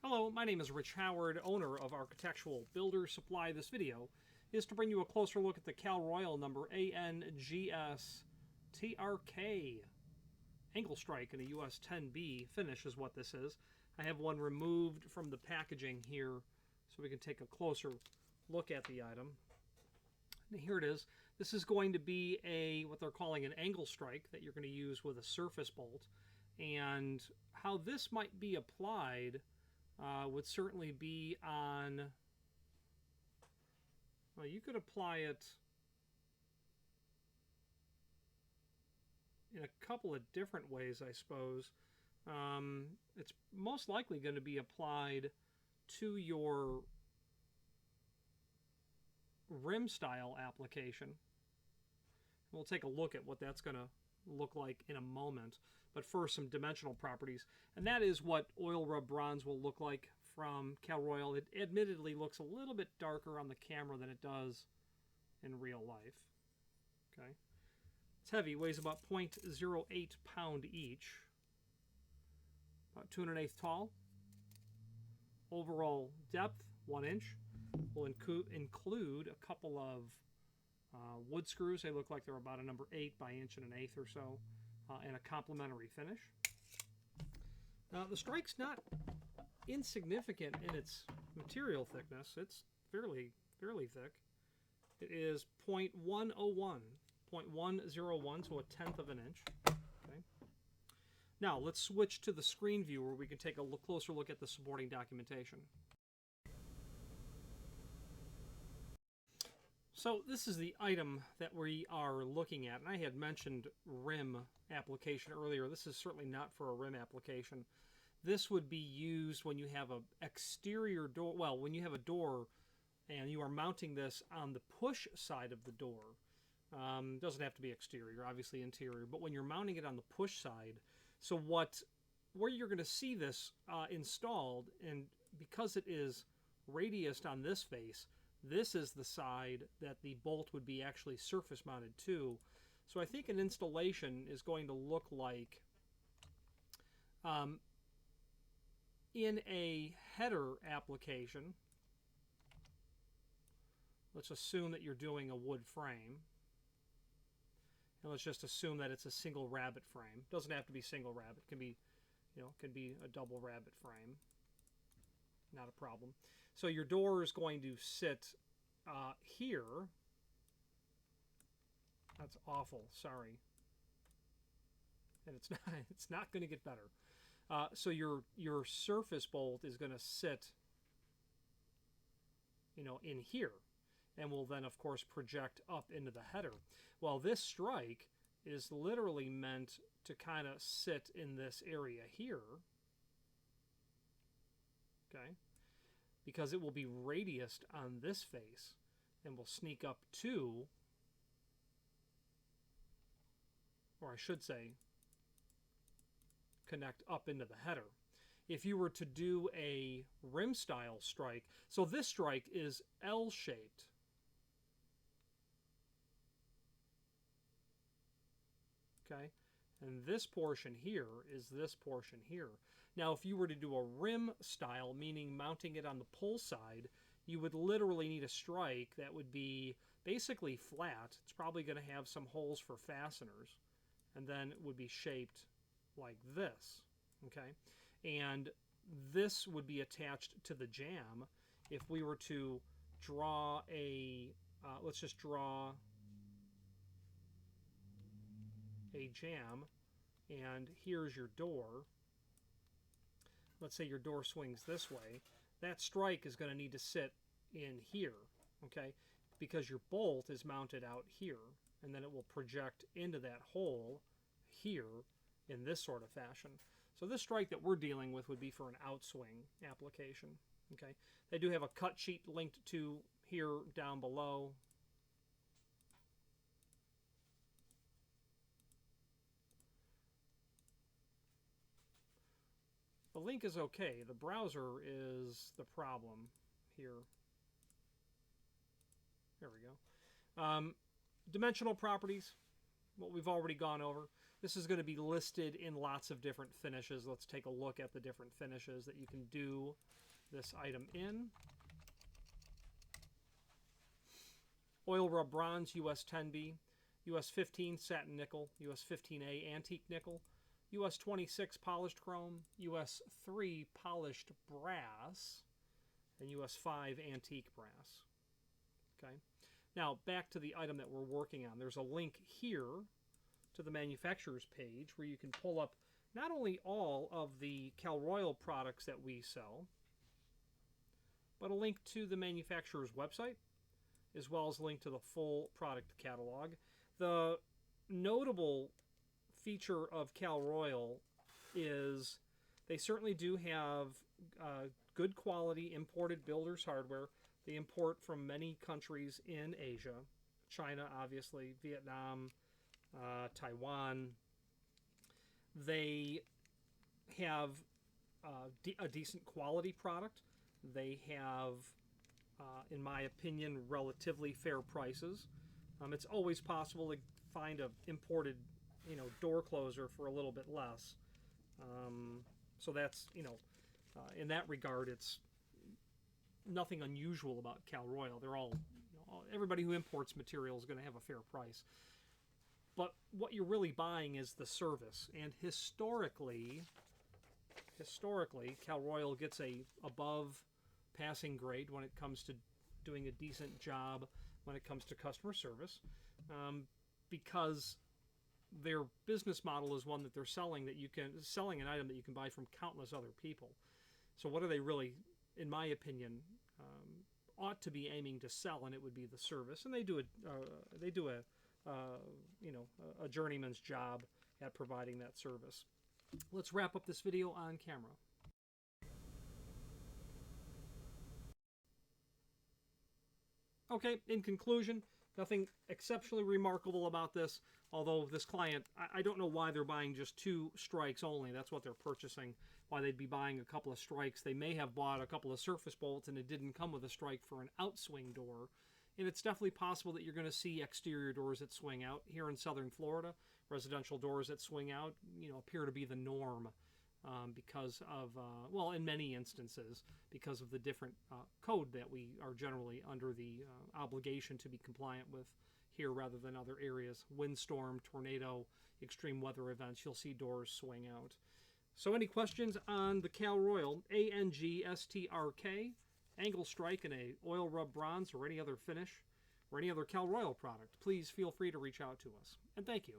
Hello, my name is Rich Howard, owner of Architectural Builder Supply. This video is to bring you a closer look at the Cal Royal number ANGSTRK ANGSTRK in a US10B finish is what this is. I have one removed from the packaging here so we can take a closer look at the item. And here it is. This is going to be what they're calling an angle strike that you're going to use with a surface bolt. And how this might be applied would certainly be on, well, you could apply it in a couple of different ways, I suppose. It's most likely going to be applied to your rim style application. We'll take a look at what that's going to look like in a moment. But first, some dimensional properties. And that is what oil rub bronze will look like from Cal Royal. It admittedly looks a little bit darker on the camera than it does in real life. Okay. It's heavy, weighs about 0.08 pound each. About 2 1/8 tall. Overall depth, 1 inch. We'll include a couple of wood screws. They look like they're about a number 8 by 1 1/8 or so. And a complementary finish. Now the strike's not insignificant in its material thickness. It's fairly thick. It is 0.101, 0.101, so 1/10 of an inch. Okay. Now let's switch to the screen view where we can take a closer look at the supporting documentation. So this is the item that we are looking at, and I had mentioned rim application earlier. This is certainly not for a rim application. This would be used when you have an exterior door, well, when you have a door and you are mounting this on the push side of the door. Doesn't have to be exterior, obviously interior, but when you're mounting it on the push side, so where you're going to see this installed, and because it is radiused on this face, this is the side that the bolt would be actually surface mounted to. So I think an installation is going to look like in a header application. Let's assume that you're doing a wood frame. And let's just assume that it's a single rabbet frame. It doesn't have to be single rabbet. It can be, can be a double rabbet frame. Not a problem. So your door is going to sit here. That's awful. Sorry. And it's not going to get better. So your surface bolt is going to sit, in here, and will then of course project up into the header. Well, this strike is literally meant to kind of sit in this area here. Okay. Because it will be radiused on this face and will sneak up to, or I should say, connect up into the header. If you were to do a rim style strike, so this strike is L-shaped. Okay, and this portion here is this portion here. Now, if you were to do a rim style, meaning mounting it on the pull side, you would literally need a strike that would be basically flat. It's probably going to have some holes for fasteners, and then it would be shaped like this. Okay, and this would be attached to the jamb. If we were to draw let's just draw a jamb, and here's your door. Let's say your door swings this way. That strike is going to need to sit in here, okay? Because your bolt is mounted out here, and then it will project into that hole here in this sort of fashion. So this strike that we're dealing with would be for an outswing application, okay? They do have a cut sheet linked to here down below. The link is okay. The browser is the problem here. There we go. Dimensional properties, what we've already gone over. This is going to be listed in lots of different finishes. Let's take a look at the different finishes that you can do this item in. Oil rub bronze, US10B, US15 satin nickel, US15A antique nickel, US26 polished chrome, US3 polished brass, and US5 antique brass. Okay. Now, back to the item that we're working on. There's a link here to the manufacturer's page where you can pull up not only all of the Cal Royal products that we sell, but a link to the manufacturer's website, as well as a link to the full product catalog. The notable feature of Cal Royal is they certainly do have good quality imported builder's hardware. They import from many countries in Asia, China, obviously, Vietnam, Taiwan. They have a decent quality product. They have, in my opinion, relatively fair prices. It's always possible to find an imported, door closer for a little bit less. So that's, in that regard, it's nothing unusual about Cal Royal. They're all, everybody who imports material is going to have a fair price. But what you're really buying is the service. And historically, Cal Royal gets a above passing grade when it comes to doing a decent job when it comes to customer service, because their business model is one that they're selling an item that you can buy from countless other people. So what are they really, in my opinion, ought to be aiming to sell, and it would be the service. And they do a journeyman's job at providing that service. Let's wrap up this video on camera. Okay, in conclusion, nothing exceptionally remarkable about this, although this client, I don't know why they're buying just 2 strikes only. That's what they're purchasing, why they'd be buying a couple of strikes. They may have bought a couple of surface bolts and it didn't come with a strike for an outswing door. And it's definitely possible that you're going to see exterior doors that swing out. Here in southern Florida, residential doors that swing out, appear to be the norm. Because of, well, in many instances, because of the different code that we are generally under the obligation to be compliant with here rather than other areas. Windstorm, tornado, extreme weather events, you'll see doors swing out. So any questions on the Cal Royal ANGSTRK angle strike in a oil rub bronze or any other finish or any other Cal Royal product, please feel free to reach out to us. And thank you.